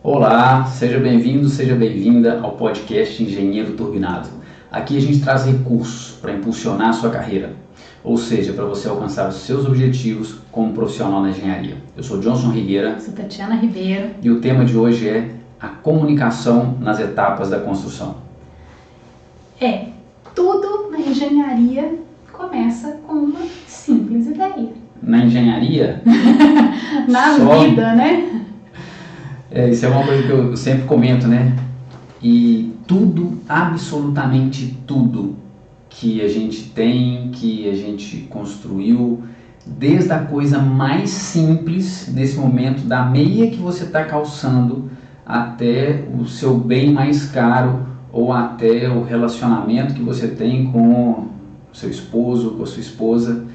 Olá, seja bem-vindo, seja bem-vinda ao podcast Engenheiro Turbinado. Aqui a gente traz recursos para impulsionar a sua carreira, ou seja, para você alcançar os seus objetivos como profissional na engenharia. Eu sou Johnson Rigueira. Eu sou Tatiana Ribeiro. E o tema de hoje é a comunicação nas etapas da construção. Tudo na engenharia começa com uma simples ideia. Na engenharia? Vida, né? Isso é uma coisa que eu sempre comento, né? E tudo, absolutamente tudo que a gente tem, que a gente construiu, desde a coisa mais simples, nesse momento, da meia que você está calçando, até o seu bem mais caro, ou até o relacionamento que você tem com o seu esposo, com a sua esposa,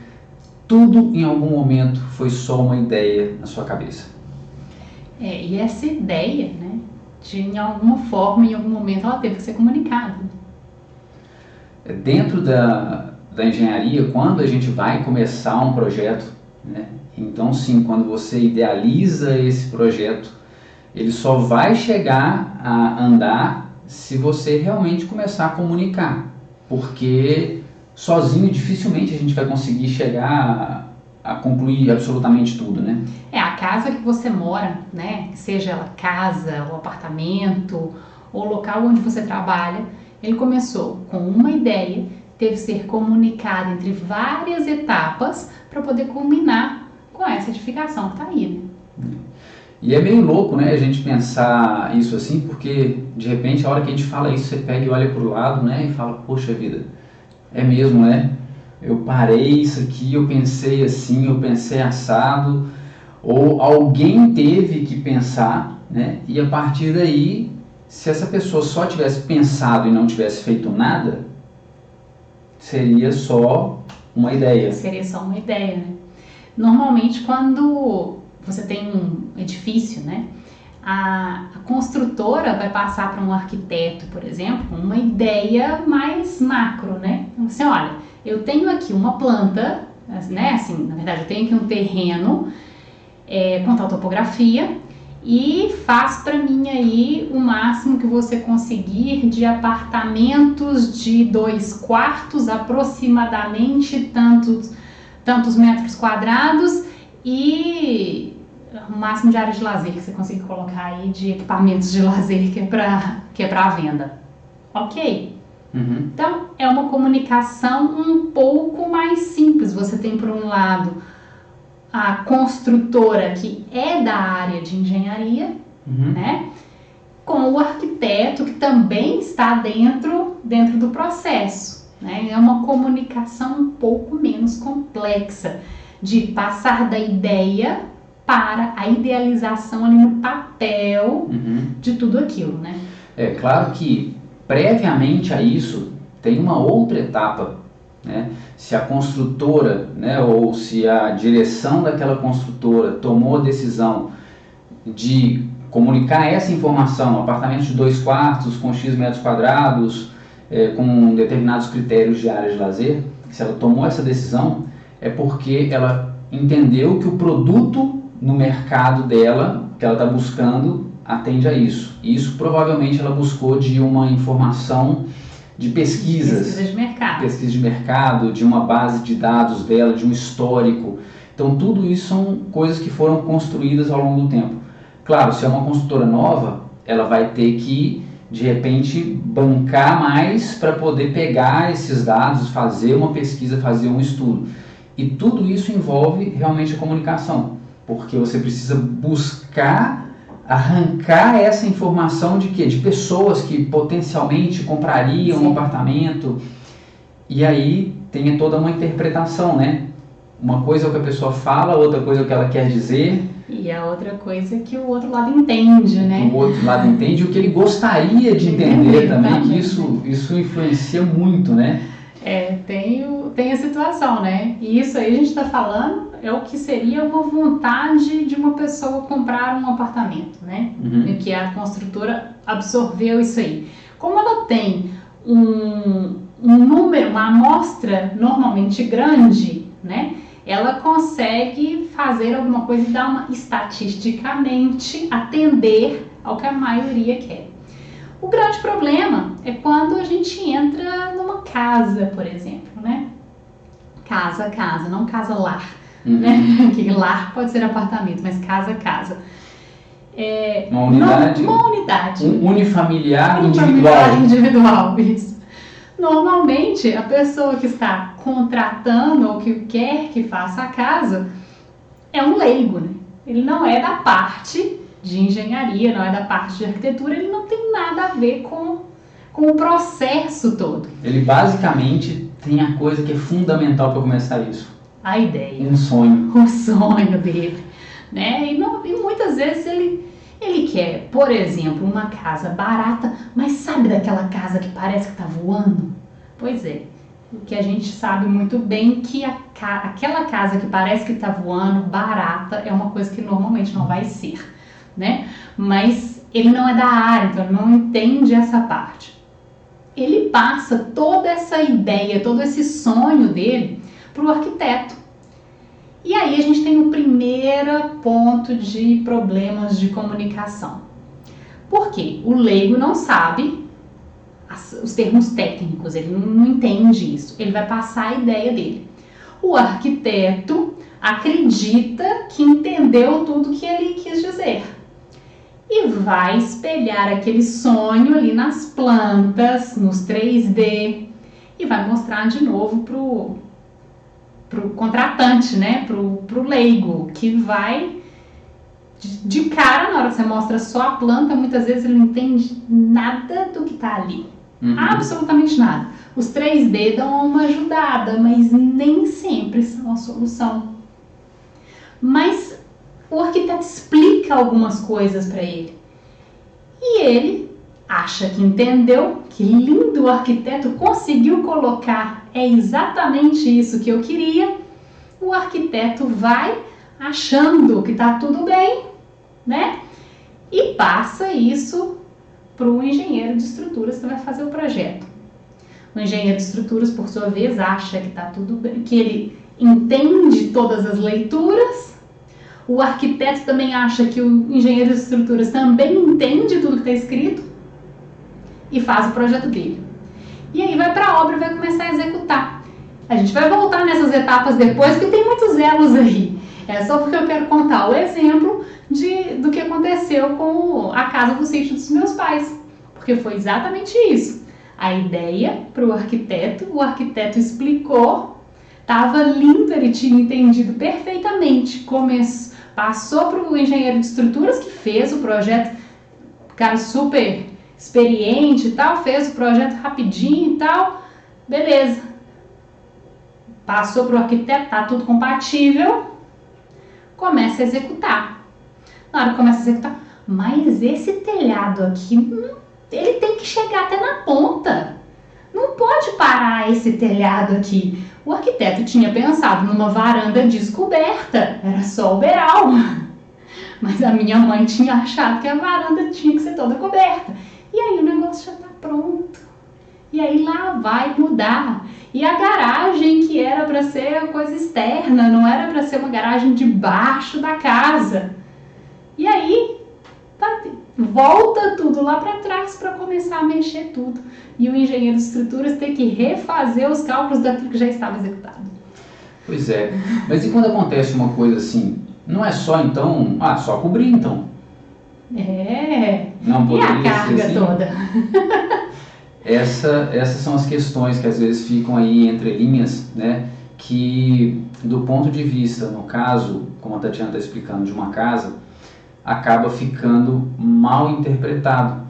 tudo em algum momento foi só uma ideia na sua cabeça. E essa ideia, né, em alguma forma, em algum momento, ela teve que ser comunicada. Dentro da engenharia, quando a gente vai começar um projeto, né, então sim, quando você idealiza esse projeto, ele só vai chegar a andar se você realmente começar a comunicar, porque sozinho dificilmente a gente vai conseguir chegar a concluir absolutamente tudo, né? A casa que você mora, né, seja ela casa, ou apartamento, ou local onde você trabalha, ele começou com uma ideia, teve que ser comunicado entre várias etapas para poder culminar com essa edificação que está aí, né? E é meio louco, né, a gente pensar isso assim, porque de repente a hora que a gente fala isso, você pega e olha para o lado, né, e fala, poxa vida, é mesmo, né? Eu parei isso aqui, eu pensei assim, eu pensei assado, ou alguém teve que pensar, né? E a partir daí, se essa pessoa só tivesse pensado e não tivesse feito nada, seria só uma ideia. Seria só uma ideia, né? Normalmente, quando você tem um edifício, né? A construtora vai passar para um arquiteto, por exemplo, uma ideia mais macro, né? Então, assim, olha, eu tenho aqui uma planta, né? Assim, na verdade, eu tenho aqui um terreno com tal topografia e faz para mim aí o máximo que você conseguir de apartamentos de 2 quartos, aproximadamente tantos metros quadrados e o máximo de área de lazer que você consegue colocar aí de equipamentos de lazer que é para a venda. Ok? Uhum. Então, é uma comunicação um pouco mais simples. Você tem, por um lado, a construtora que é da área de engenharia, né? Com o arquiteto que também está dentro do processo, né? É uma comunicação um pouco menos complexa de passar da ideia para a idealização ali no papel de tudo aquilo, né? É claro que previamente a isso tem uma outra etapa, né? Se a construtora, né, ou se a direção daquela construtora tomou a decisão de comunicar essa informação, apartamento de 2 quartos com X metros quadrados, com determinados critérios de área de lazer, se ela tomou essa decisão, é porque ela entendeu que o produto no mercado dela, que ela está buscando, atende a isso. E isso provavelmente ela buscou de uma informação de pesquisas. Pesquisa de mercado, de uma base de dados dela, de um histórico. Então tudo isso são coisas que foram construídas ao longo do tempo. Claro, se é uma construtora nova, ela vai ter que, de repente, bancar mais para poder pegar esses dados, fazer uma pesquisa, fazer um estudo. E tudo isso envolve realmente a comunicação, porque você precisa buscar arrancar essa informação de quê? De pessoas que potencialmente comprariam um apartamento, e aí tem toda uma interpretação, né? Uma coisa é o que a pessoa fala, outra coisa é o que ela quer dizer. E a outra coisa é que o outro lado entende, né? O outro lado entende o que ele gostaria de entender também, que isso influencia muito, né? Tem a situação, né? E isso aí a gente está falando é o que seria uma vontade de uma pessoa comprar um apartamento, né? E que a construtora absorveu isso aí. Como ela tem um número, uma amostra normalmente grande, né? ela consegue fazer alguma coisa e dar estatisticamente atender ao que a maioria quer. O grande problema é quando a gente entra numa casa, por exemplo, né? Casa, não casa-lar, né? Que lar pode ser apartamento, mas casa. Uma unidade. Unifamiliar individual, isso. Normalmente, a pessoa que está contratando ou que quer que faça a casa é um leigo, né? Ele não é da parte de engenharia, não é da parte de arquitetura, ele não tem nada a ver com o processo todo. Ele basicamente tem a coisa que é fundamental para começar isso. A ideia. Um sonho. O sonho dele, né? E muitas vezes ele quer, por exemplo, uma casa barata, mas sabe daquela casa que parece que está voando? Pois é. O que a gente sabe muito bem que aquela casa que parece que está voando, barata, é uma coisa que normalmente não vai ser, né? Mas ele não é da área, então ele não entende essa parte. Ele passa toda essa ideia, todo esse sonho dele para o arquiteto. E aí a gente tem o primeiro ponto de problemas de comunicação. Por quê? O leigo não sabe os termos técnicos, ele não entende isso. Ele vai passar a ideia dele. O arquiteto acredita que entendeu tudo que ele quis dizer. E vai espelhar aquele sonho ali nas plantas, nos 3D, e vai mostrar de novo pro contratante, né? Pro leigo, que vai de cara, na hora que você mostra só a planta, muitas vezes ele não entende nada do que está ali. Absolutamente nada. Os 3D dão uma ajudada, mas nem sempre são a solução. Mas o arquiteto explica algumas coisas para ele. E ele acha que entendeu, que lindo, o arquiteto conseguiu colocar, é exatamente isso que eu queria. O arquiteto vai achando que está tudo bem, né? E passa isso para o engenheiro de estruturas que vai fazer o projeto. O engenheiro de estruturas, por sua vez, acha que está tudo bem, que ele entende todas as leituras. O arquiteto também acha que o engenheiro de estruturas também entende tudo que está escrito e faz o projeto dele. E aí vai para a obra e vai começar a executar. A gente vai voltar nessas etapas depois, porque tem muitos elos aí. É só porque eu quero contar o exemplo do que aconteceu com a casa do sítio dos meus pais. Porque foi exatamente isso. A ideia para o arquiteto explicou, estava lindo, ele tinha entendido perfeitamente. Passou para o engenheiro de estruturas que fez o projeto, cara super experiente e tal, fez o projeto rapidinho e tal, beleza. Passou para o arquiteto, tá tudo compatível, começa a executar. Na hora que começa a executar, mas esse telhado aqui, ele tem que chegar até na ponta. Não pode parar esse telhado aqui. O arquiteto tinha pensado numa varanda descoberta, era só o beiral. Mas a minha mãe tinha achado que a varanda tinha que ser toda coberta. E aí o negócio já está pronto. E aí lá vai mudar. E a garagem, que era para ser a coisa externa, não era para ser uma garagem debaixo da casa. E aí volta tudo lá para trás para começar a mexer tudo. E o engenheiro de estruturas tem que refazer os cálculos daquilo que já estava executado. Pois é. Mas e quando acontece uma coisa assim? Não é só então... só cobrir então. Não e a carga assim? Toda? Essas são as questões que às vezes ficam aí entre linhas, né? Que do ponto de vista, no caso, como a Tatiana está explicando, de uma casa, acaba ficando mal interpretado.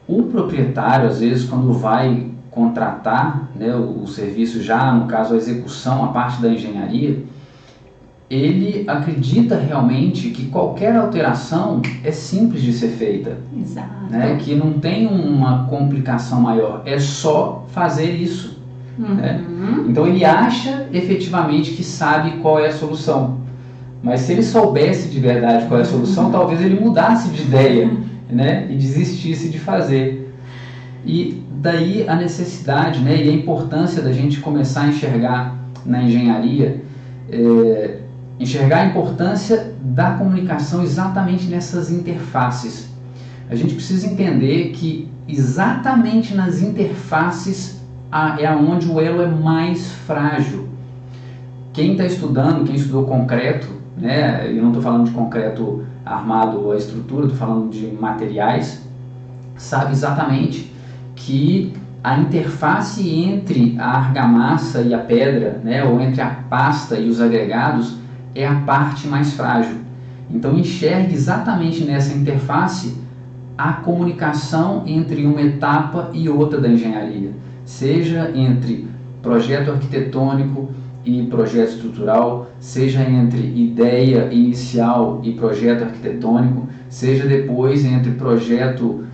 O proprietário, às vezes, quando vai contratar, né, o serviço já, no caso, a execução, a parte da engenharia, ele acredita realmente que qualquer alteração é simples de ser feita. Exato. Né, que não tem uma complicação maior, é só fazer isso. Né? Então ele acha efetivamente que sabe qual é a solução. Mas se ele soubesse de verdade qual é a solução, talvez ele mudasse de ideia, né, e desistisse de fazer. E daí a necessidade, né, e a importância da gente começar a enxergar na engenharia enxergar a importância da comunicação exatamente nessas interfaces. A gente precisa entender que exatamente nas interfaces é onde o elo é mais frágil. Quem está estudando, quem estudou concreto, né, eu não estou falando de concreto armado ou a estrutura, estou falando de materiais, sabe exatamente que a interface entre a argamassa e a pedra, né, ou entre a pasta e os agregados, é a parte mais frágil. Então enxergue exatamente nessa interface a comunicação entre uma etapa e outra da engenharia, seja entre projeto arquitetônico e projeto estrutural, seja entre ideia inicial e projeto arquitetônico, seja depois entre projeto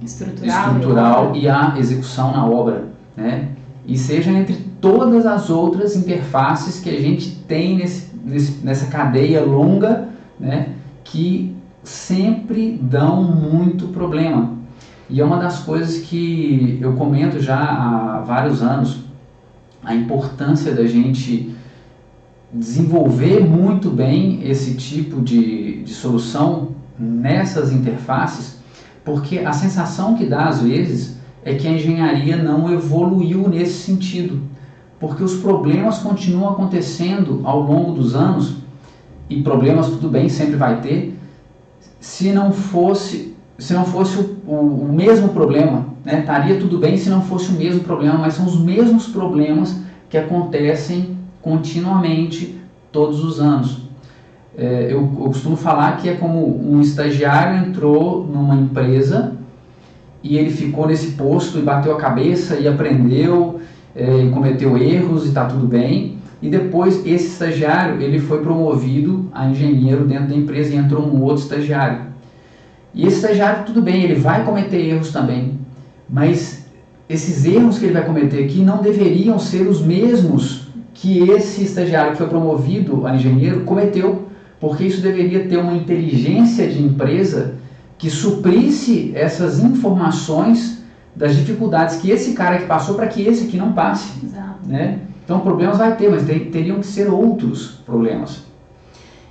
estrutural e a execução na obra, né? E seja entre todas as outras interfaces que a gente tem nessa cadeia longa, né, que sempre dão muito problema. E é uma das coisas que eu comento já há vários anos, a importância da gente desenvolver muito bem esse tipo de solução nessas interfaces, porque a sensação que dá às vezes é que a engenharia não evoluiu nesse sentido, porque os problemas continuam acontecendo ao longo dos anos, e problemas tudo bem, sempre vai ter, se não fosse o mesmo problema, né? Estaria tudo bem se não fosse o mesmo problema, mas são os mesmos problemas que acontecem continuamente todos os anos. Eu costumo falar que é como um estagiário entrou numa empresa e ele ficou nesse posto e bateu a cabeça e aprendeu, e cometeu erros e está tudo bem, e depois esse estagiário ele foi promovido a engenheiro dentro da empresa e entrou um outro estagiário. E esse estagiário, tudo bem, ele vai cometer erros também, mas esses erros que ele vai cometer aqui não deveriam ser os mesmos que esse estagiário que foi promovido a engenheiro cometeu, porque isso deveria ter uma inteligência de empresa que suprisse essas informações das dificuldades que esse cara que passou para que esse aqui não passe. Exato. Né? Então problemas vai ter, mas teriam que ser outros problemas.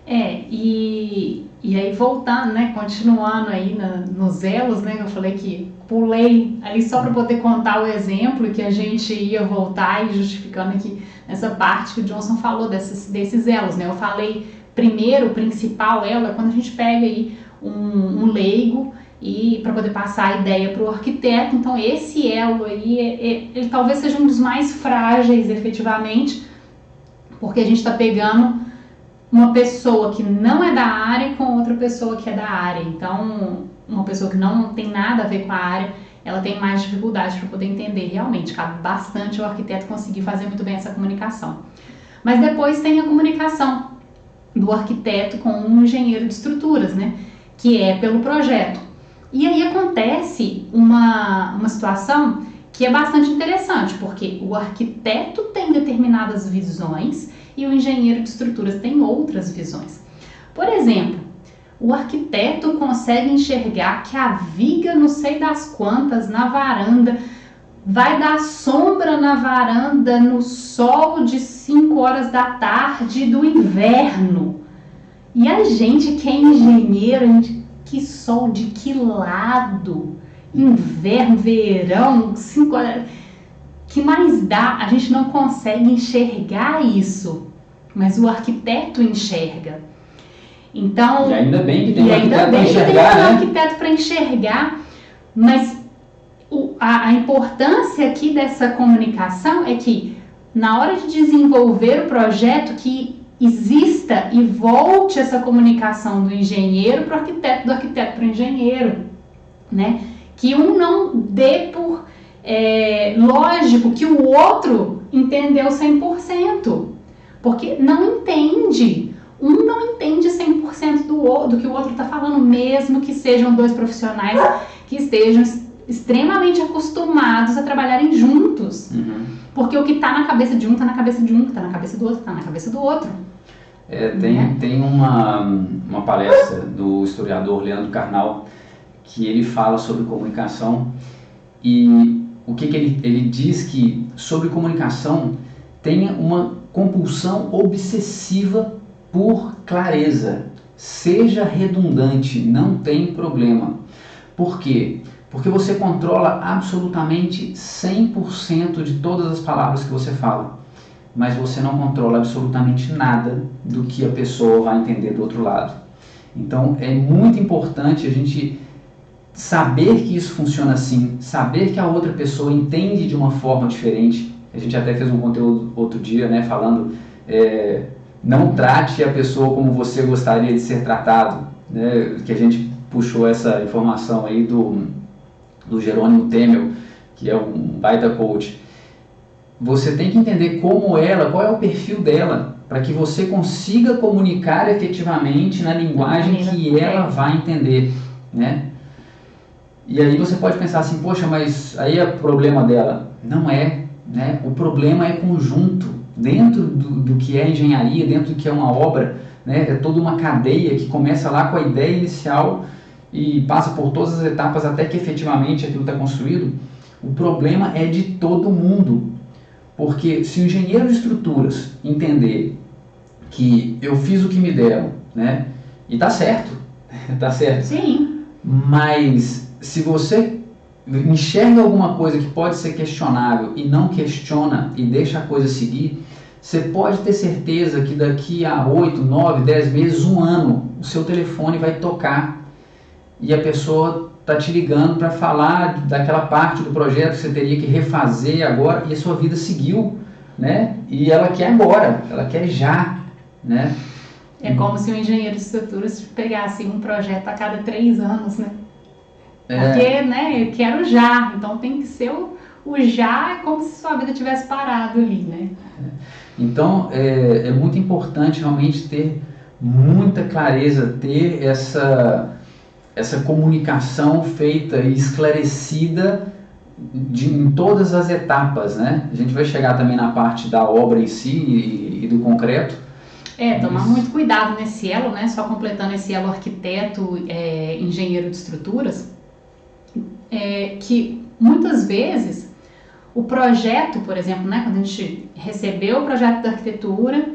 E aí voltando, né, continuando aí nos elos, né, eu falei que pulei ali só para poder contar o exemplo que a gente ia voltar e justificando aqui nessa parte que o Johnson falou desses elos, né, eu falei primeiro, o principal elo é quando a gente pega aí um leigo e para poder passar a ideia para o arquiteto, então esse elo aí, ele talvez seja um dos mais frágeis efetivamente, porque a gente está pegando uma pessoa que não é da área com outra pessoa que é da área. Então, uma pessoa que não tem nada a ver com a área, ela tem mais dificuldade para poder entender realmente. Cabe bastante o arquiteto conseguir fazer muito bem essa comunicação. Mas depois tem a comunicação do arquiteto com um engenheiro de estruturas, né? Que é pelo projeto. E aí acontece uma situação que é bastante interessante, porque o arquiteto tem determinadas visões e o engenheiro de estruturas tem outras visões. Por exemplo, o arquiteto consegue enxergar que a viga não sei das quantas na varanda vai dar sombra na varanda no sol de 5 horas da tarde do inverno. E a gente que é engenheiro, que sol de que lado? Inverno, verão, 5 horas... que mais dá? A gente não consegue enxergar isso, mas o arquiteto enxerga. Então, e ainda bem que tem um arquiteto para enxergar, mas a importância aqui dessa comunicação é que na hora de desenvolver o projeto que exista e volte essa comunicação do engenheiro para o arquiteto, do arquiteto para o engenheiro, né? Que um não dê por lógico que o outro entendeu 100%, porque não entende. Um não entende 100% do que o outro está falando, mesmo que sejam dois profissionais que estejam extremamente acostumados a trabalharem juntos. Uhum. Porque o que está na cabeça de um está na cabeça de um, o que está na cabeça do outro está na cabeça do outro. Tem uma palestra do historiador Leandro Carnal que ele fala sobre comunicação e o que ele diz que sobre comunicação tem uma compulsão obsessiva por clareza. Seja redundante, não tem problema. Por quê? Porque você controla absolutamente 100% de todas as palavras que você fala, mas você não controla absolutamente nada do que a pessoa vai entender do outro lado. Então é muito importante a gente saber que isso funciona assim, saber que a outra pessoa entende de uma forma diferente. A gente até fez um conteúdo outro dia, né, falando, não trate a pessoa como você gostaria de ser tratado, né, que a gente puxou essa informação aí do Jerônimo Temel, que é um baita coach. Você tem que entender como ela, qual é o perfil dela, para que você consiga comunicar efetivamente na linguagem que ela vai entender, né? E aí você pode pensar assim, poxa, mas aí é problema dela. Não é, né? O problema é conjunto, dentro do que é engenharia, dentro do que é uma obra, né? É toda uma cadeia que começa lá com a ideia inicial e passa por todas as etapas até que efetivamente aquilo está construído. O problema é de todo mundo, porque se o engenheiro de estruturas entender que eu fiz o que me deram, né? E tá certo, tá certo. Sim. Mas se você enxerga alguma coisa que pode ser questionável e não questiona e deixa a coisa seguir, você pode ter certeza que daqui a 8, 9, 10 meses, um ano, o seu telefone vai tocar e a pessoa está te ligando para falar daquela parte do projeto que você teria que refazer agora e a sua vida seguiu, né? E ela quer agora, ela quer já, né? É como se o engenheiro de estruturas pegasse um projeto a cada 3 anos, né? Porque, né, eu quero já, então tem que ser o já, é como se sua vida tivesse parado ali, né? Então, é muito importante realmente ter muita clareza, ter essa comunicação feita e esclarecida em todas as etapas, né? A gente vai chegar também na parte da obra em si e do concreto. Tomar muito cuidado nesse elo, né? Só completando esse elo arquiteto, engenheiro de estruturas, que muitas vezes o projeto, por exemplo, né? Quando a gente recebeu o projeto da arquitetura,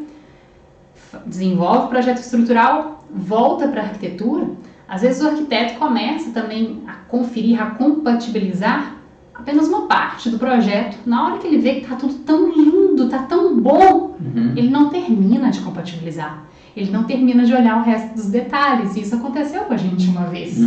desenvolve o projeto estrutural, volta para a arquitetura, às vezes o arquiteto começa também a conferir, a compatibilizar apenas uma parte do projeto. Na hora que ele vê que está tudo tão lindo, está tão bom, ele não termina de compatibilizar. Ele não termina de olhar o resto dos detalhes. Isso aconteceu com a gente uma vez,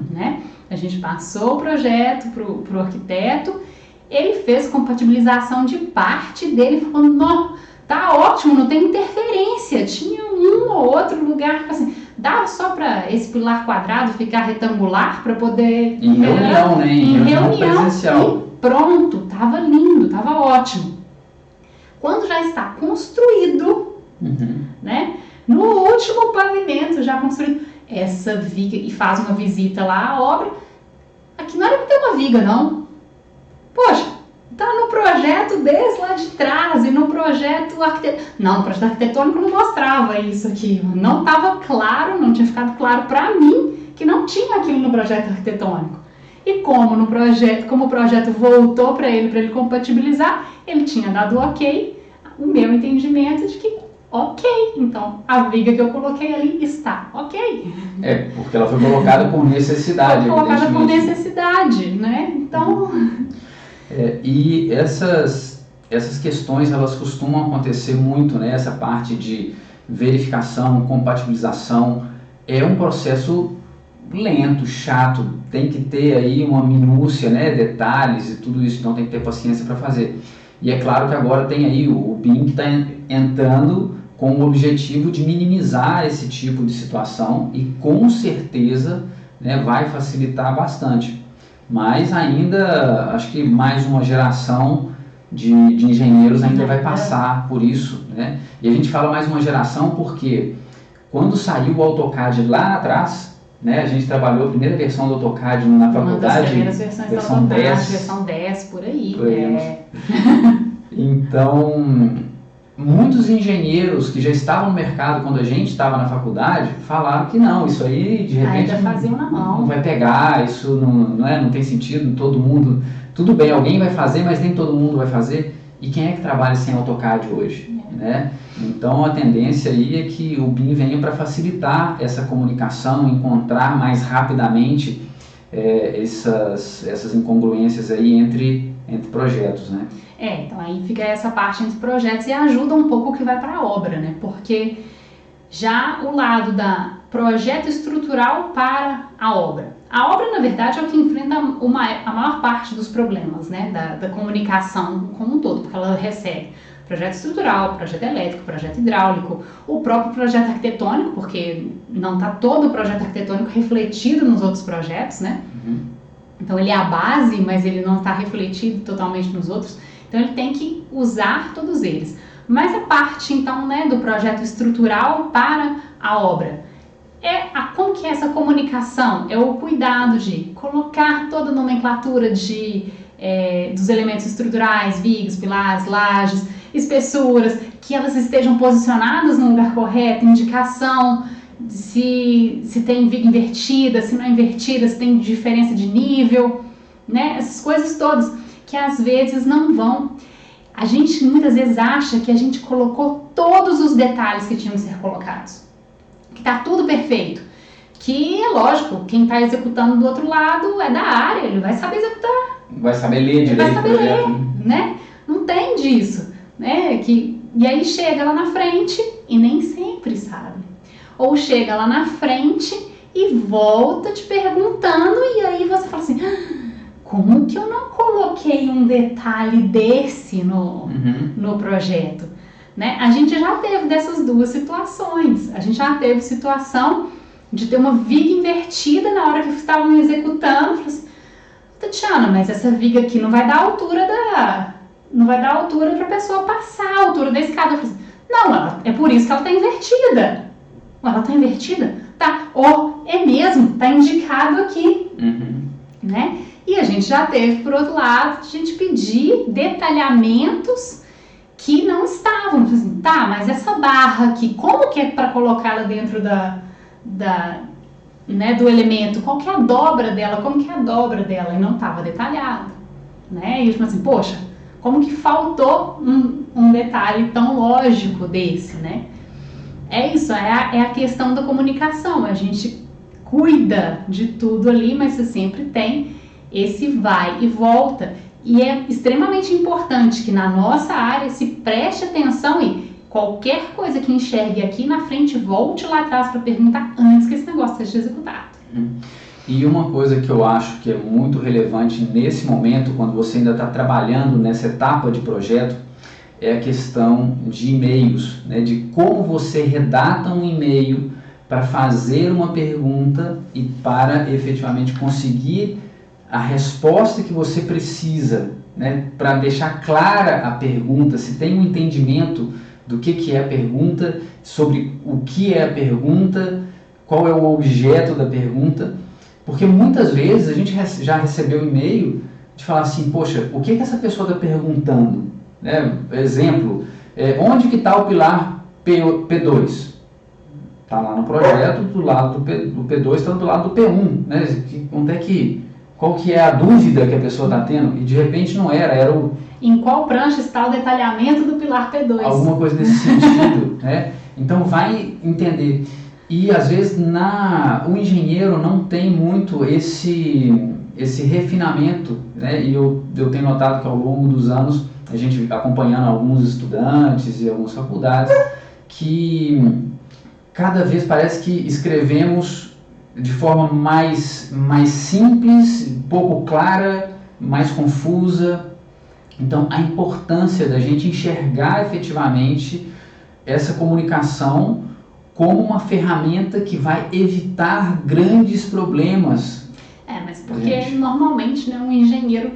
né? A gente passou o projeto para o arquiteto, ele fez compatibilização de parte dele, falou, não, tá ótimo, não tem interferência. Tinha um ou outro lugar, assim, dava só para esse pilar quadrado ficar retangular para poder... Em reunião, né? Em reunião presencial. E pronto, tava lindo, tava ótimo. Quando já está construído, né? No último pavimento já construído, essa viga, e faz uma visita lá à obra, aqui não era para ter uma viga, não. Poxa, tá no projeto desde lá de trás e no projeto arquitetônico. Não, no projeto arquitetônico não mostrava isso aqui. Não estava claro, não tinha ficado claro para mim que não tinha aquilo no projeto arquitetônico. E como o projeto voltou para ele compatibilizar, ele tinha dado ok, o meu entendimento de que ok, então a viga que eu coloquei ali está ok. Porque ela foi colocada com necessidade. Foi colocada com necessidade, né? Então... E essas questões, elas costumam acontecer muito, né? Essa parte de verificação, compatibilização, é um processo lento, chato, tem que ter aí uma minúcia, né? Detalhes e tudo isso, então tem que ter paciência para fazer. E é claro que agora tem aí o BIM que está entrando com o objetivo de minimizar esse tipo de situação e com certeza, né, vai facilitar bastante. Mas ainda, acho que mais uma geração de engenheiros ainda vai passar por isso, né? E a gente fala mais uma geração porque quando saiu o AutoCAD lá atrás, né, a gente trabalhou a primeira versão do AutoCAD na faculdade. Uma das primeiras versões do AutoCAD, 10, versão 10, por aí. Então, muitos engenheiros que já estavam no mercado quando a gente estava na faculdade falaram que não, isso aí de repente não vai pegar, isso não tem sentido, todo mundo, tudo bem, alguém vai fazer, mas nem todo mundo vai fazer. E quem é que trabalha sem AutoCAD hoje? né? Então a tendência aí é que o BIM venha para facilitar essa comunicação, encontrar mais rapidamente essas incongruências aí entre projetos, né? Então aí fica essa parte entre projetos e ajuda um pouco o que vai para a obra, né? Porque já o lado da projeto estrutural para a obra. A obra, na verdade, é o que enfrenta a maior parte dos problemas, né? Da comunicação como um todo, porque ela recebe projeto estrutural, projeto elétrico, projeto hidráulico, o próprio projeto arquitetônico, porque não está todo o projeto arquitetônico refletido nos outros projetos, né? Então ele é a base, mas ele não está refletido totalmente nos outros. Então ele tem que usar todos eles. Mas a parte, então, né, do projeto estrutural para a obra. Como que é essa comunicação? É o cuidado de colocar toda a nomenclatura dos elementos estruturais, vigas, pilares, lajes, espessuras, que elas estejam posicionadas no lugar correto, indicação, se tem viga invertida, se não é invertida, se tem diferença de nível, né? Essas coisas todas que às vezes não vão. A gente muitas vezes acha que a gente colocou todos os detalhes que tinham que ser colocados, que está tudo perfeito, que é lógico, quem está executando do outro lado é da área, ele vai saber executar. Vai saber ler direito. Vai saber ler, né? Não tem disso, né? E aí chega lá na frente e nem sempre sabe. Ou chega lá na frente e volta te perguntando e aí você fala assim, como que eu não coloquei um detalhe desse no projeto? Né? A gente já teve dessas duas situações. A gente já teve situação de ter uma viga invertida na hora que estavam executando. Falei assim, Tatiana, mas essa viga aqui não vai dar altura para a pessoa passar a altura da escada. Eu falei assim, não, é por isso que ela está invertida. Ela está invertida? Tá. É mesmo, está indicado aqui. Né? E a gente já teve, por outro lado, a gente pedir detalhamentos que não estavam. Assim, tá, mas essa barra aqui, como que é para colocá-la dentro né, do elemento? Qual que é a dobra dela? Como que é a dobra dela? E não estava detalhado. Né? E eu falei assim, poxa, como que faltou um detalhe tão lógico desse, né? É isso, é a questão da comunicação. A gente cuida de tudo ali, mas você sempre tem esse vai e volta. E é extremamente importante que na nossa área se preste atenção e qualquer coisa que enxergue aqui na frente, volte lá atrás para perguntar antes que esse negócio seja executado. E uma coisa que eu acho que é muito relevante nesse momento, quando você ainda está trabalhando nessa etapa de projeto, é a questão de e-mails, né? De como você redata um e-mail para fazer uma pergunta e para efetivamente conseguir a resposta que você precisa, né? Para deixar clara a pergunta, se tem um entendimento do que é a pergunta, sobre o que é a pergunta, qual é o objeto da pergunta, porque muitas vezes a gente já recebeu e-mail de falar assim, poxa, o que essa pessoa está perguntando? Né? Exemplo, onde que está o pilar P2? Está lá no projeto, do lado do P2 está do lado do P1. Né? Qual que é a dúvida que a pessoa está tendo? E de repente não era o... Em qual prancha está o detalhamento do pilar P2? Alguma coisa nesse sentido. Né? Então vai entender. E às vezes o engenheiro não tem muito esse refinamento, né? E eu tenho notado que ao longo dos anos, a gente acompanhando alguns estudantes e algumas faculdades, que cada vez parece que escrevemos de forma mais simples, pouco clara, mais confusa. Então a importância da gente enxergar efetivamente essa comunicação como uma ferramenta que vai evitar grandes problemas. Mas porque normalmente, né, um engenheiro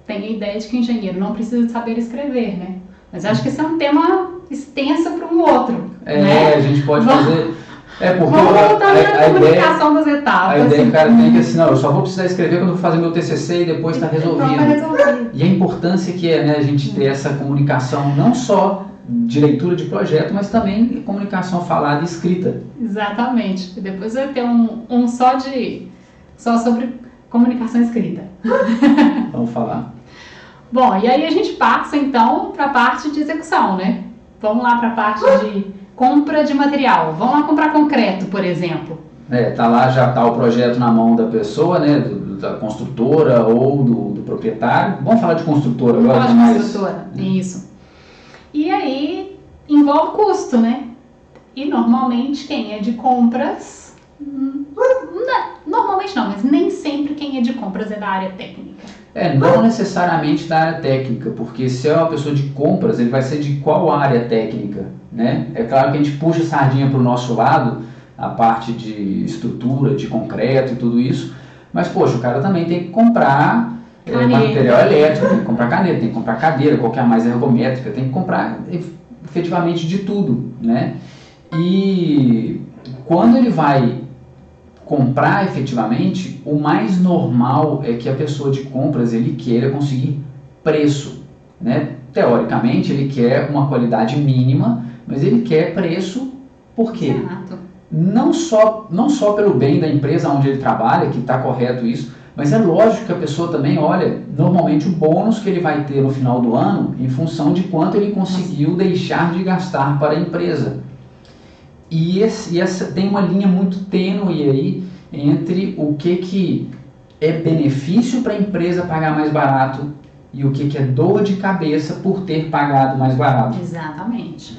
tem a ideia de que o engenheiro não precisa saber escrever, né? Mas acho que esse é um tema extenso para um outro. Né? A gente pode fazer... Porque vamos voltar na comunicação das etapas. A ideia que o cara tem que assim, não, eu só vou precisar escrever quando eu vou fazer meu TCC e depois está resolvido. E a importância que é, né, a gente ter essa comunicação não só de leitura de projeto, mas também de comunicação falada e escrita. Exatamente. E depois vai ter um só sobre comunicação escrita. Vamos falar. Bom, e aí a gente passa então para a parte de execução, né? Vamos lá para a parte de compra de material. Vamos lá comprar concreto, por exemplo. Tá lá, já está o projeto na mão da pessoa, né, da construtora ou do proprietário. Vamos falar de construtora agora. Vamos falar de construtora, isso. E aí envolve custo, né? E normalmente quem é de compras, normalmente não, mas nem sempre quem é de compras é da área técnica. Não necessariamente da área técnica, porque se é uma pessoa de compras, ele vai ser de qual área técnica, né? É claro que a gente puxa a sardinha para o nosso lado, a parte de estrutura, de concreto e tudo isso, mas, poxa, o cara também tem que comprar material elétrico, tem que comprar caneta, tem que comprar cadeira, qualquer mais ergométrica, tem que comprar efetivamente de tudo, né? E quando ele vai comprar efetivamente, o mais normal é que a pessoa de compras ele queira conseguir preço, né? Teoricamente ele quer uma qualidade mínima, mas ele quer preço por quê? Exato. Não só pelo bem da empresa onde ele trabalha, que está correto isso, mas é lógico que a pessoa também olha normalmente o bônus que ele vai ter no final do ano em função de quanto ele conseguiu deixar de gastar para a empresa. E essa tem uma linha muito tênue aí entre o que é benefício para a empresa pagar mais barato e o que é dor de cabeça por ter pagado mais barato. Exatamente.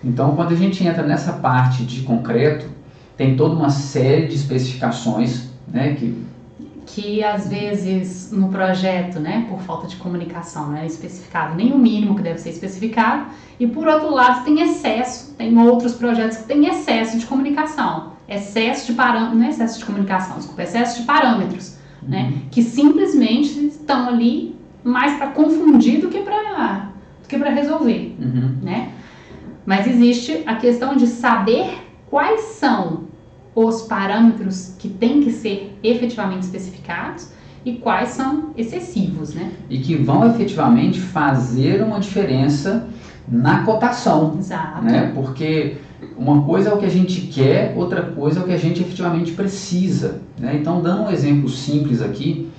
Então, quando a gente entra nessa parte de concreto, tem toda uma série de especificações, né, que às vezes no projeto, né, por falta de comunicação, não é especificado nem o mínimo que deve ser especificado, e por outro lado tem excesso, tem outros projetos que têm excesso de comunicação, excesso de parâmetros, não é excesso de comunicação, desculpa, excesso de parâmetros, né, que simplesmente estão ali mais para confundir do que para resolver, né? Mas existe a questão de saber quais são os parâmetros que têm que ser efetivamente especificados e quais são excessivos, né? E que vão efetivamente fazer uma diferença na cotação. Exato. Né? Porque uma coisa é o que a gente quer, outra coisa é o que a gente efetivamente precisa. Né? Então, dando um exemplo simples aqui,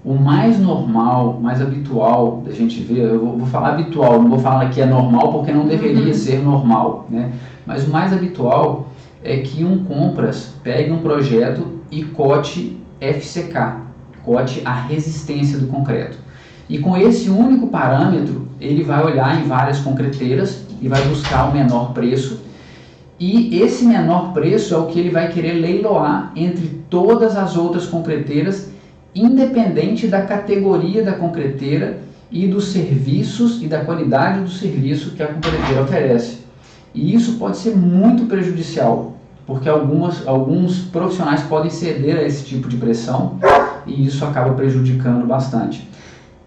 o mais normal, mais habitual da gente ver, eu vou falar habitual, não vou falar que é normal porque não deveria ser normal, né? Mas o mais habitual é que um compras pegue um projeto e cote FCK, cote a resistência do concreto. E com esse único parâmetro, ele vai olhar em várias concreteiras e vai buscar o menor preço. E esse menor preço é o que ele vai querer leiloar entre todas as outras concreteiras, independente da categoria da concreteira e dos serviços e da qualidade do serviço que a concreteira oferece. E isso pode ser muito prejudicial, porque alguns profissionais podem ceder a esse tipo de pressão e isso acaba prejudicando bastante.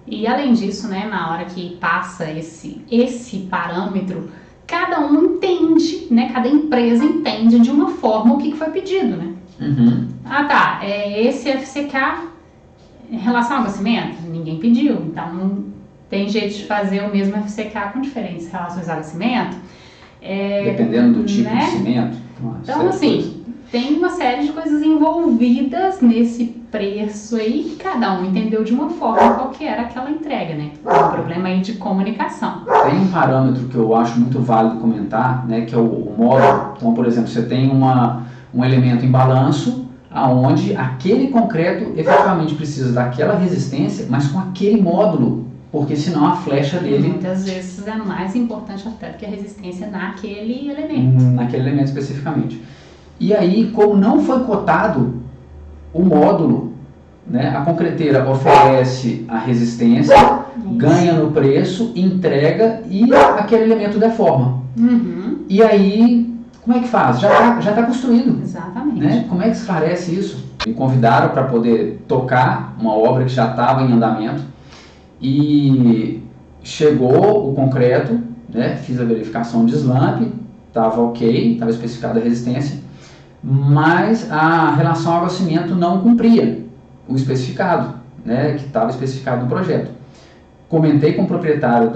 E além disso, né, na hora que passa esse parâmetro, cada um entende, né, cada empresa entende de uma forma o que foi pedido, né? Ah, tá, esse FCK em relação ao aquecimento, ninguém pediu, então tem jeito de fazer o mesmo FCK com diferentes relações ao aquecimento. Dependendo do tipo de cimento. Então, assim, tem uma série de coisas envolvidas nesse preço aí que cada um entendeu de uma forma qual que era aquela entrega, né? Um problema aí de comunicação. Tem um parâmetro que eu acho muito válido comentar, né, que é o módulo. Então, por exemplo, você tem um elemento em balanço, aonde aquele concreto efetivamente precisa daquela resistência, mas com aquele módulo, porque senão a flecha dele... Muitas vezes é mais importante até do que a resistência naquele elemento. Naquele elemento especificamente. E aí, como não foi cotado o módulo, né, a concreteira oferece a resistência, ganha no preço, entrega e aquele elemento deforma. E aí... Como é que faz? Já está construído. Exatamente. Né? Como é que esclarece isso? Me convidaram para poder tocar uma obra que já estava em andamento e chegou o concreto, né? Fiz a verificação de slump, estava ok, estava especificada a resistência, mas a relação água-cimento não cumpria o especificado, né? Que estava especificado no projeto. Comentei com o proprietário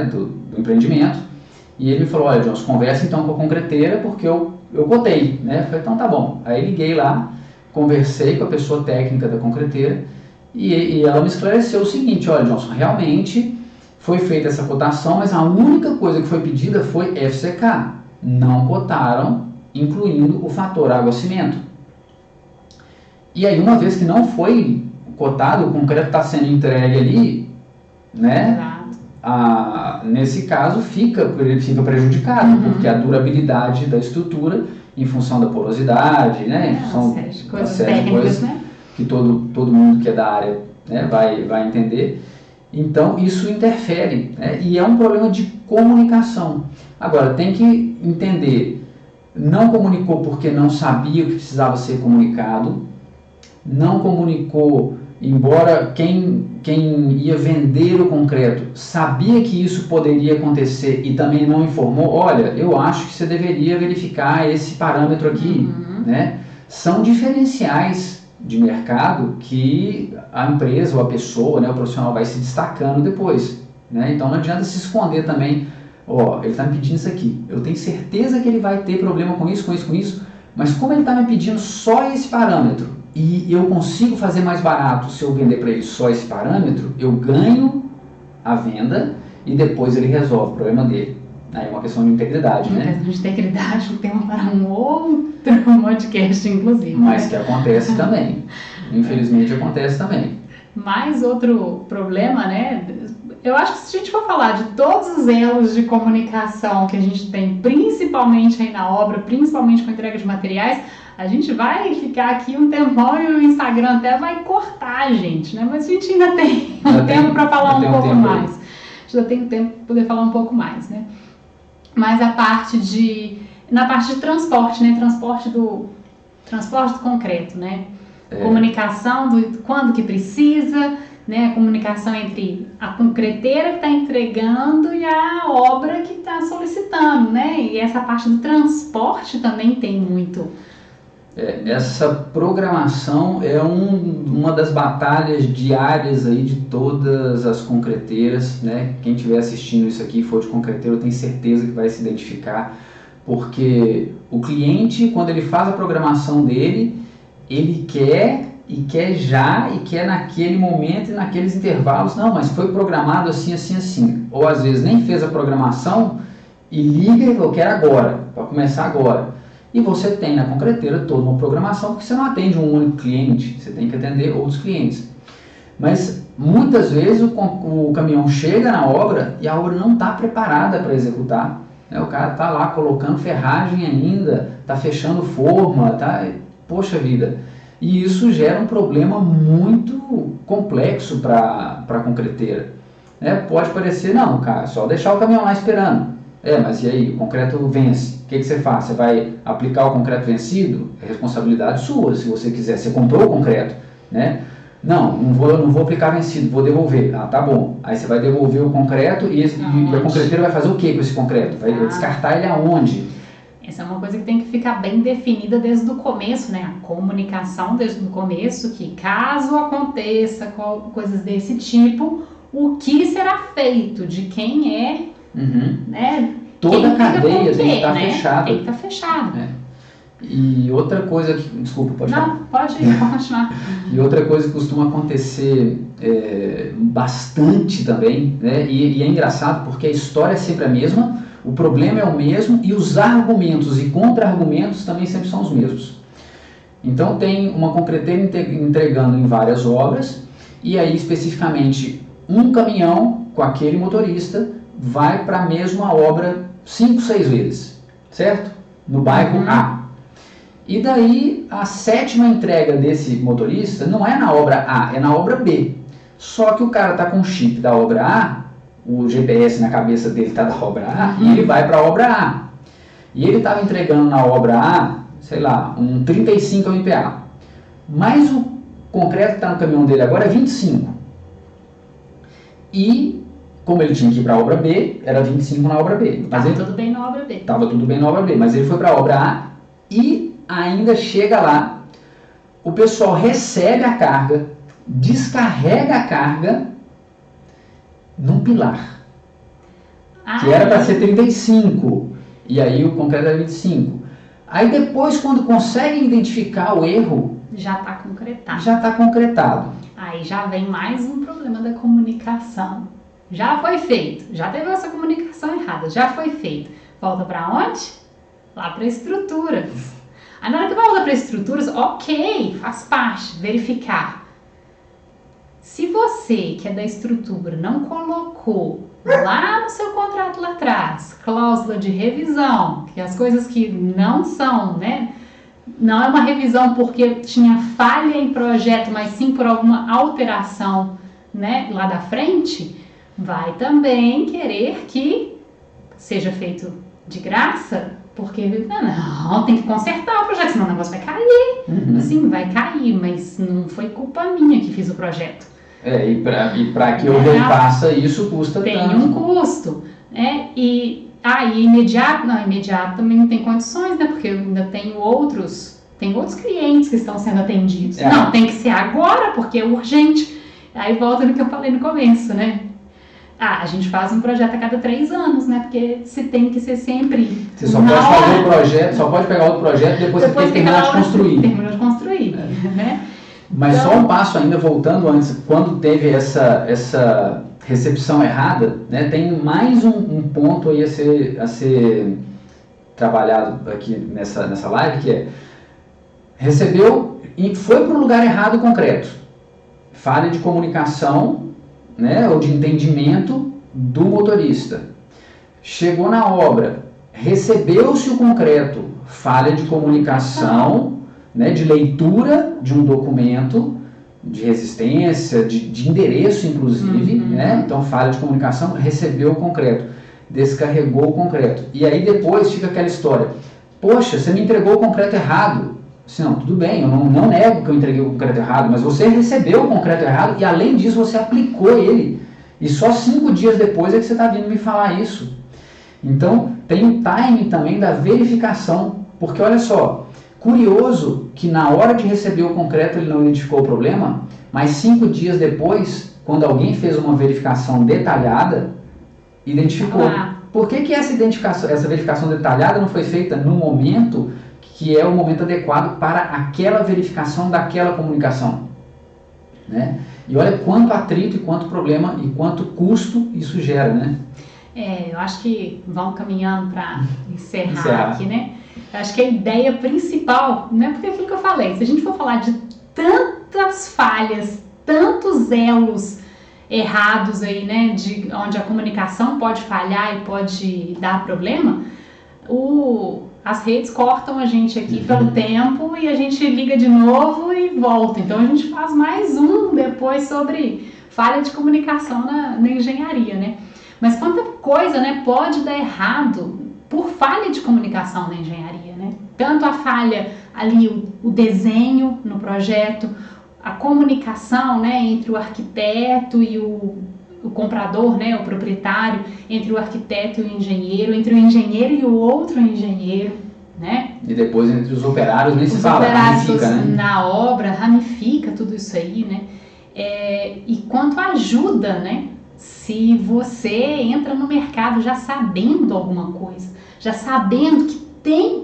do empreendimento, e ele me falou, olha, Johnson, conversa então com a concreteira, porque eu cotei, né? Eu falei, então tá bom. Aí liguei lá, conversei com a pessoa técnica da concreteira, e ela me esclareceu o seguinte, olha, Johnson, realmente foi feita essa cotação, mas a única coisa que foi pedida foi FCK. Não cotaram, incluindo o fator água-cimento. E aí, uma vez que não foi cotado, o concreto está sendo entregue ali, né? Nesse caso, ele fica prejudicado, porque a durabilidade da estrutura, em função da porosidade, né? Em função da série de coisas, né? Que todo mundo que é da área, né, vai entender. Então, isso interfere, né? E é um problema de comunicação. Agora, tem que entender, não comunicou porque não sabia o que precisava ser comunicado, não comunicou, embora quem ia vender o concreto sabia que isso poderia acontecer e também não informou, olha, eu acho que você deveria verificar esse parâmetro aqui, né? São diferenciais de mercado que a empresa ou a pessoa, né, o profissional vai se destacando depois, né? Então não adianta se esconder também, ele está me pedindo isso aqui, eu tenho certeza que ele vai ter problema com isso, mas como ele está me pedindo só esse parâmetro e eu consigo fazer mais barato se eu vender para ele só esse parâmetro, eu ganho a venda e depois ele resolve o problema dele. Aí é uma questão de integridade, né? Uma questão de integridade, um tema para um outro podcast, inclusive. Mas que acontece também. Infelizmente acontece também. Mais outro problema, né? Eu acho que se a gente for falar de todos os elos de comunicação que a gente tem, principalmente aí na obra, principalmente com a entrega de materiais, a gente vai ficar aqui um tempão e o Instagram até vai cortar a gente, né? Mas a gente ainda tem tempo para falar um pouco mais. A gente ainda tem tempo para poder falar um pouco mais, né? Mas na parte de transporte, né? Transporte do concreto, né? Comunicação do quando que precisa, né? A comunicação entre a concreteira que está entregando e a obra que está solicitando, né? E essa parte do transporte também tem muito. Essa programação é uma das batalhas diárias aí de todas as concreteiras, né? Quem estiver assistindo isso aqui e for de concreteiro, eu tenho certeza que vai se identificar, porque o cliente, quando ele faz a programação dele, ele quer já, e quer naquele momento e naqueles intervalos. Não, mas foi programado assim, assim, assim. Ou às vezes nem fez a programação e liga e eu quero agora, para começar agora. E você tem na concreteira toda uma programação, porque você não atende um único cliente, você tem que atender outros clientes. Mas muitas vezes o caminhão chega na obra e a obra não está preparada para executar, né? O cara está lá colocando ferragem ainda, está fechando forma, poxa vida. E isso gera um problema muito complexo para a concreteira, né? Pode parecer, não, cara, só deixar o caminhão lá esperando. Mas e aí, o concreto vence. O que você faz? Você vai aplicar o concreto vencido? É responsabilidade sua, se você quiser. Você comprou o concreto, né? Não vou aplicar vencido, vou devolver. Tá bom. Aí você vai devolver o concreto e a concreteira vai fazer o que com esse concreto? Vai descartar ele aonde? Essa é uma coisa que tem que ficar bem definida desde o começo, né? A comunicação desde o começo, que caso aconteça coisas desse tipo, o que será feito, de quem é, né? Toda a cadeia tem que estar fechada. Tem que estar fechada. E outra coisa que... Desculpa, pode falar. Não, pode continuar. E outra coisa que costuma acontecer bastante também, né? E é engraçado porque a história é sempre a mesma, o problema é o mesmo e os argumentos e contra-argumentos também sempre são os mesmos. Então tem uma concreteira entregando em várias obras e aí especificamente um caminhão com aquele motorista vai para a mesma obra 5, 6 vezes, certo? No bairro A. E daí a 7ª entrega desse motorista não é na obra A, é na obra B. Só que o cara está com o chip da obra A, o GPS na cabeça dele está da obra A, e ele vai para a obra A. E ele estava entregando na obra A, sei lá, um 35 MPa. Mas o concreto que está no caminhão dele agora é 25. E como ele tinha que ir para a obra B, era 25 na obra B. Estava tudo bem na obra B. Estava tudo bem na obra B, mas ele foi para a obra A e ainda chega lá, o pessoal recebe a carga, descarrega a carga num pilar, que era para ser 35, e aí o concreto era 25. Aí depois, quando conseguem identificar o erro, já está concretado. Já está concretado. Aí já vem mais um problema da comunicação. já foi feito, já teve essa comunicação errada, já foi feito. Volta para onde? Lá para estruturas. Aí na hora que volta para estruturas, ok, faz parte, verificar. Se você, que é da estrutura, não colocou lá no seu contrato lá atrás, cláusula de revisão, que as coisas que não são, né? Não é uma revisão porque tinha falha em projeto, mas sim por alguma alteração, né, lá da frente, vai também querer que seja feito de graça, porque não, tem que consertar o projeto, senão o negócio vai cair. Assim, vai cair, mas não foi culpa minha que fiz o projeto. E para que eu repasse isso custa tem tanto. Tem um custo, né? E imediato, não, imediato também não tem condições, né? Porque eu ainda tenho outros clientes que estão sendo atendidos. Não, tem que ser agora, porque é urgente. Aí volta no que eu falei no começo, né? A gente faz um projeto a cada 3 anos, né? Porque se tem que ser sempre. Você só pode fazer o projeto, só pode pegar outro projeto e depois você tem que terminar de construir. Terminar de construir, né? Mas então, só um passo ainda, voltando antes, quando teve essa recepção errada, né, tem mais um ponto aí a ser trabalhado aqui nessa live, que é, recebeu e foi para o lugar errado o concreto. Falha de comunicação, né, ou de entendimento do motorista. Chegou na obra, recebeu-se o concreto, falha de comunicação, né, de leitura de um documento, de resistência, de endereço inclusive, né? Então falha de comunicação, recebeu o concreto, descarregou o concreto. E aí depois fica aquela história, poxa, você me entregou o concreto errado. Assim, não, tudo bem, eu não nego que eu entreguei o concreto errado, mas você recebeu o concreto errado e além disso você aplicou ele. E só 5 dias depois é que você está vindo me falar isso. Então tem o time também da verificação, porque olha só, curioso que na hora de receber o concreto ele não identificou o problema, mas 5 dias depois, quando alguém fez uma verificação detalhada, identificou. Por que essa verificação detalhada não foi feita no momento que é o momento adequado para aquela verificação daquela comunicação? Né? E olha quanto atrito e quanto problema e quanto custo isso gera, né? Eu acho que vamos caminhando para encerrar aqui, né? Eu acho que a ideia principal, né? Porque é aquilo que eu falei, se a gente for falar de tantas falhas, tantos elos errados aí, né? De onde a comunicação pode falhar e pode dar problema, as redes cortam a gente aqui pelo tempo e a gente liga de novo e volta. Então a gente faz mais um depois sobre falha de comunicação na engenharia, né? Mas quanta coisa, né, pode dar errado por falha de comunicação na engenharia, né? Tanto a falha ali, o desenho no projeto, a comunicação, né, entre o arquiteto e o comprador, né, o proprietário, entre o arquiteto e o engenheiro, entre o engenheiro e o outro engenheiro, né? E depois entre os operários, nem se fala, ramifica, né? Na obra, ramifica tudo isso aí, né? E quanto ajuda, né? Se você entra no mercado já sabendo alguma coisa, já sabendo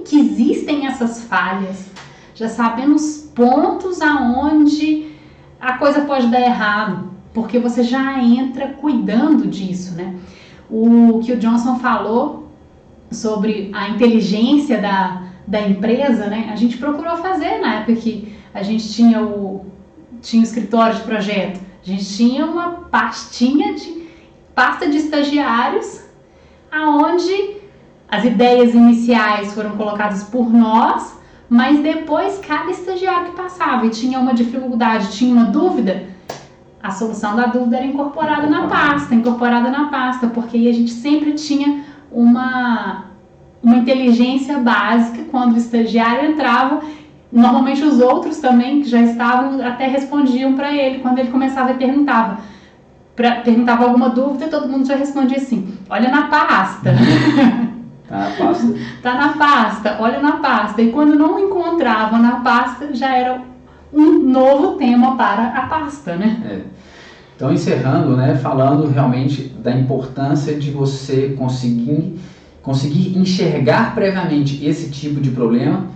que existem essas falhas, já sabendo os pontos aonde a coisa pode dar errado, porque você já entra cuidando disso, né? O que o Johnson falou sobre a inteligência da empresa, né? A gente procurou fazer na época que a gente tinha o escritório de projeto, a gente tinha uma pasta de estagiários, aonde as ideias iniciais foram colocadas por nós, mas depois cada estagiário que passava e tinha uma dificuldade, tinha uma dúvida, a solução da dúvida era incorporada na pasta, porque aí a gente sempre tinha uma inteligência básica quando o estagiário entrava. Normalmente os outros também que já estavam até respondiam para ele quando ele começava e perguntava alguma dúvida, todo mundo já respondia assim: olha na pasta. Tá na pasta, olha na pasta. E quando não encontrava na pasta, já era um novo tema para a pasta, né? Então, encerrando, né, falando realmente da importância de você conseguir enxergar previamente esse tipo de problema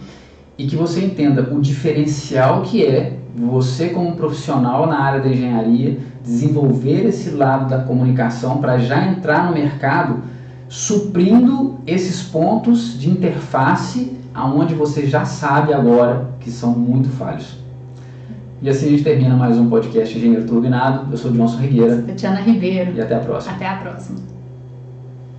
e que você entenda o diferencial que é você como profissional na área da engenharia, desenvolver esse lado da comunicação para já entrar no mercado, suprindo esses pontos de interface aonde você já sabe agora que são muito falhos. E assim a gente termina mais um podcast Engenheiro Turbinado. Eu sou Johnson Rigueira. Tatiana Ribeiro. E até a próxima. Até a próxima.